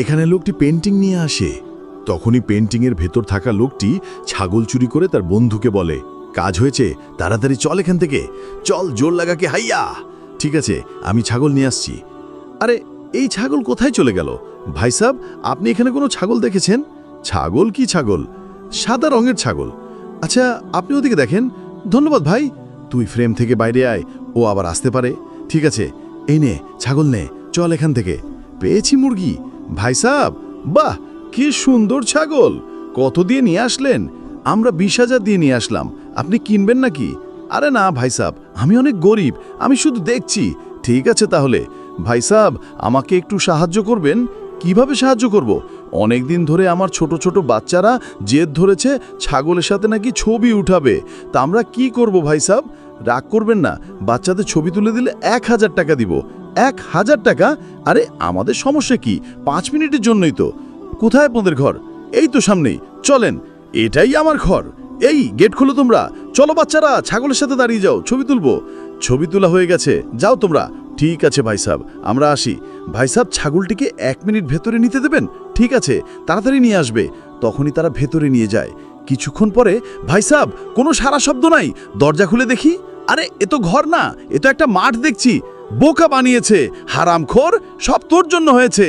এখানে লোকটি পেন্টিং নিয়ে আসে। তখনই পেন্টিংয়ের ভেতর থাকা লোকটি ছাগল চুরি করে তার বন্ধুকে বলে, কাজ হয়েছে, তাড়াতাড়ি চল এখান থেকে, চল জোর লাগাকে হাইয়া। ঠিক আছে, আমি ছাগল নিয়ে আসছি। আরে এই ছাগল কোথায় চলে গেল? ভাই সাহেব, আপনি এখানে কোনো ছাগল দেখেছেন? ছাগল? কি ছাগল? সাদা রঙের ছাগল। আচ্ছা, আপনি ওদিকে দেখেন। ধন্যবাদ ভাই, তুই ফ্রেম থেকে বাইরে আয়, ও আবার আসতে পারে। ঠিক আছে, এই নে ছাগল নে, চল এখান থেকে। পেয়েছি মুরগি। ভাই সাহেব, বাহ, কি সুন্দর ছাগল! কত দিয়ে নিয়ে আসলেন? আমরা 20,000 দিয়ে নিয়ে আসলাম। আপনি কিনবেন নাকি? আরে না ভাই সাহেব, আমি অনেক গরিব, আমি শুধু দেখছি। ঠিক আছে তাহলে ভাই সাহেব, আমাকে একটু সাহায্য করবেন? কিভাবে সাহায্য করব? অনেক দিন ধরে আমার ছোট ছোট বাচ্চারা জেদ ধরেছে ছাগলের সাথে নাকি ছবি উঠাবে। তা আমরা কি করব ভাই সাহেব? রাগ করবেন না, বাচ্চাদের ছবি তুলে দিলে 1,000 টাকা দিব। 1,000 টাকা? আরে আমাদের সমস্যা কি? 5 মিনিটের জন্যই তো। কোথায় আপনাদের ঘর? এই তো সামনেই, চলেন। এটাই আমার ঘর। এই গেট খোলো তোমরা। চলো বাচ্চারা, ছাগলের সাথে দাঁড়িয়ে যাও, ছবি তুলবো। ছবি তোলা হয়ে গেছে, যাও তোমরা। ঠিক আছে ভাই সাহেব, আমরা আসি। ভাই সাহেব, ছাগলটিকে 1 মিনিট ভেতরে নিতে দেবেন? ঠিক আছে, তাড়াতাড়ি নিয়ে আসবে। তখনই তারা ভেতরে নিয়ে যায়। কিছুক্ষণ পরে, ভাই সাহেব, কোনো সারা শব্দ নাই। দরজা খুলে দেখি, আরে এ তো ঘর না, এ তো একটা মাঠ দেখছি। বোকা বানিয়েছে, হারামখোর, সব তোর জন্য হয়েছে।